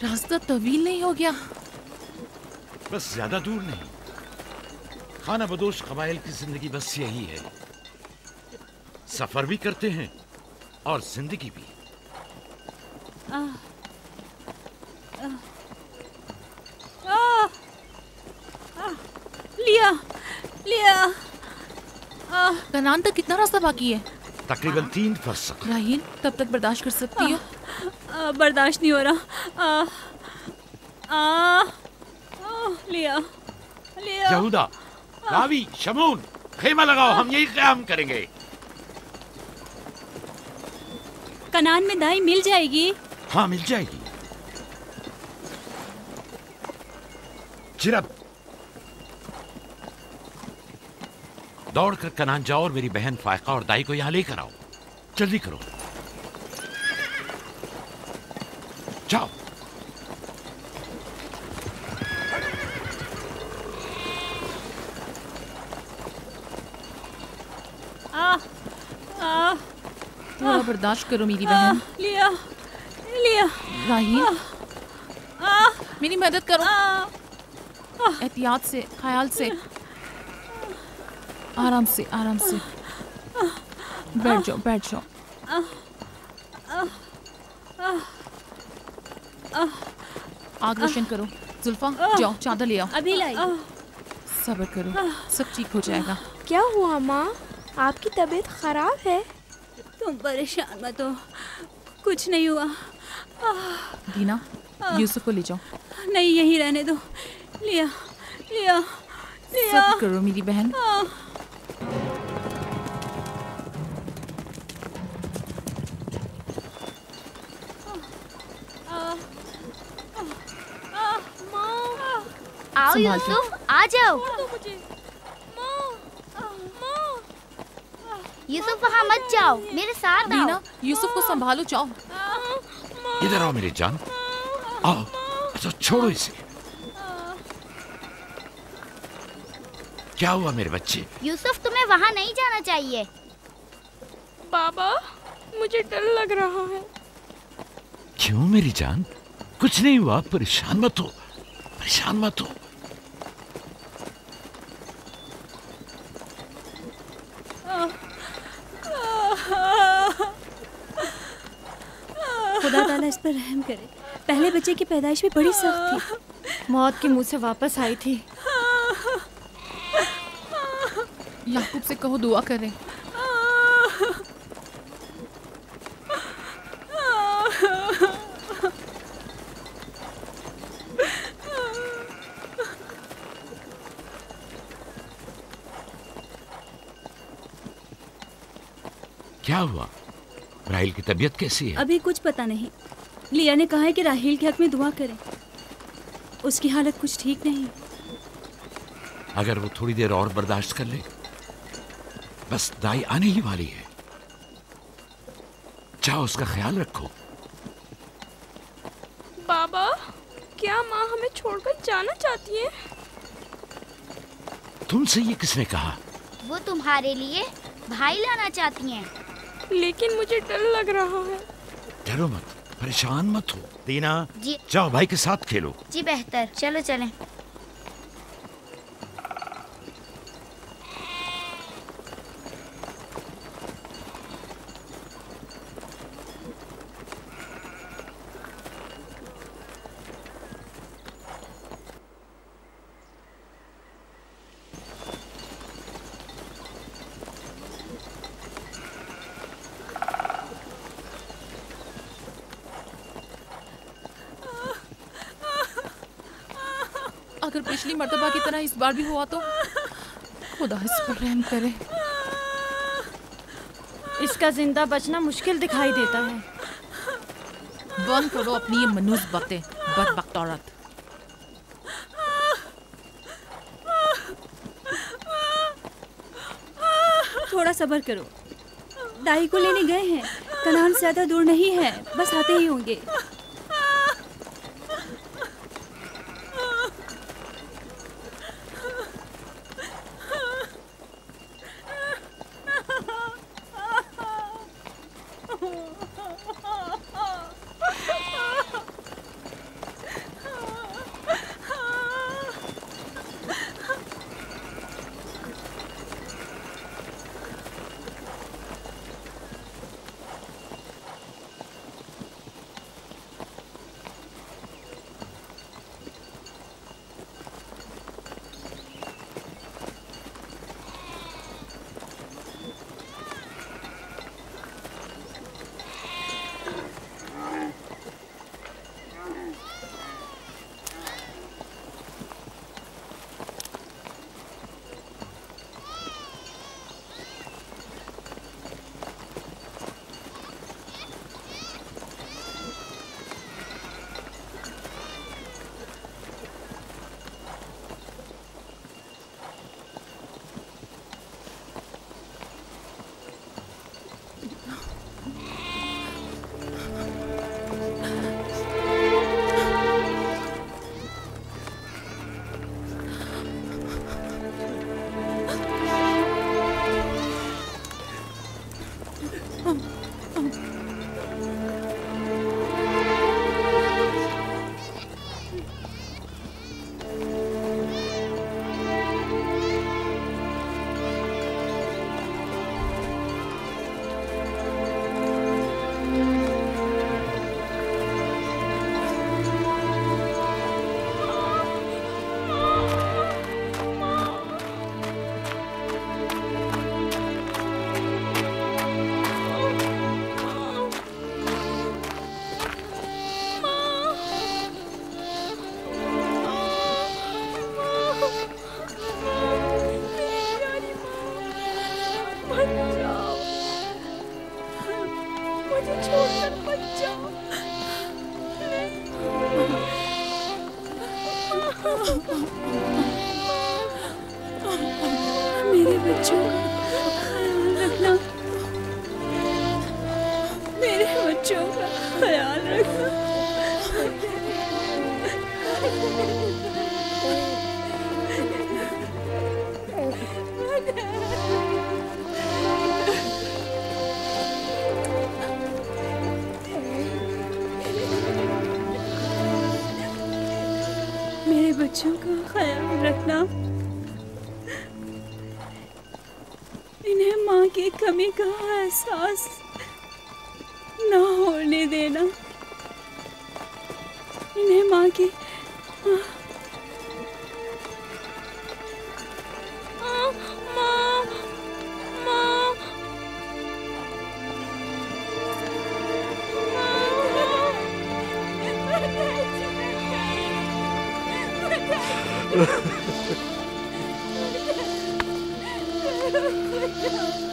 रास्ता तवील नहीं हो गया? बस ज्यादा दूर नहीं। खाना बदोश कबाइल की जिंदगी बस यही है, सफर भी करते हैं और जिंदगी भी। लिया लिया। कनान तक कितना रास्ता बाकी है? तकरीबन 3 फरसख। राहील, तब तक बर्दाश्त कर सकती हो? बर्दाश्त नहीं हो रहा। लिया लिया। यहूदा, रावी, शमून, खेमा लगाओ, हम यही क़याम करेंगे। कनान में दाई मिल जाएगी? हाँ, मिल जाएगी। चिरब, दौड़कर कनान जाओ और मेरी बहन फायका और दाई को यहाँ लेकर आओ। जल्दी करो, जाओ। थोड़ा बर्दाश्त करो मेरी बहन। लिया लिया। राहील, मेरी मदद करो। एहतियात से, ख्याल से, आराम से, आराम से। बैठ जाओ, बैठ जाओ। आग रोशन करो। जुल्फा, जाओ चादर ले आओ। अभी लाई। सब्र करो, सब ठीक हो जाएगा। क्या हुआ माँ? आपकी तबीयत खराब है? तुम परेशान मत हो, कुछ नहीं हुआ। दीना, यूसुफ को ले जाओ। नहीं, यहीं रहने दो। लिया लिया लिया। सब्र करो मेरी बहन। आओ यूसुफ, आ जाओ। यूसुफ वहाँ मत जाओ, मेरे साथ आओ। दीना, यूसुफ को संभालो, जाओ। इधर आओ मेरी जान, आओ। अच्छा, छोड़ो इसे। क्या हुआ मेरे बच्चे? यूसुफ, तुम्हें वहाँ नहीं जाना चाहिए। बाबा, मुझे डर लग रहा है। क्यों मेरी जान? कुछ नहीं हुआ, परेशान मत हो, परेशान मत हो। खुदा ताला इस पर रहम करे। पहले बच्चे की पैदाइश भी बड़ी सख्त थी, मौत के मुंह से वापस आई थी। याकूब से कहो दुआ करें। क्या हुआ? राहील की तबीयत कैसी है? अभी कुछ पता नहीं। लिया ने कहा है कि राहील के हक में दुआ करें। उसकी हालत कुछ ठीक नहीं। अगर वो थोड़ी देर और बर्दाश्त कर ले, बस दाई आने ही वाली है। जाओ, उसका ख्याल रखो। बाबा, क्या माँ हमें छोड़कर जाना चाहती है? तुमसे ये किसने कहा? वो तुम्हारे लिए भाई लाना चाहती हैं। लेकिन मुझे डर लग रहा है। डरो मत, परेशान मत हो। दीना, जी। जाओ भाई के साथ खेलो। जी बेहतर, चलो चलें। अगर पिछली मर्तबा की तरह इस बार भी हुआ तो खुदा इस पर रहम करे। इसका जिंदा बचना मुश्किल दिखाई देता है। बंद करो अपनी ये मनूस बातें, बदबख्त औरत। थोड़ा सब्र करो, दाई को लेने गए हैं। कनान से ज्यादा दूर नहीं है, बस आते ही होंगे। बच्चों का ख्याल रखना, मेरे बच्चों का ख्याल रखना। मेरे बच्चों का ख्याल रखना, इन्हें माँ की कमी का एहसास ना होने देना, इन्हें माँ की Ha ha ha!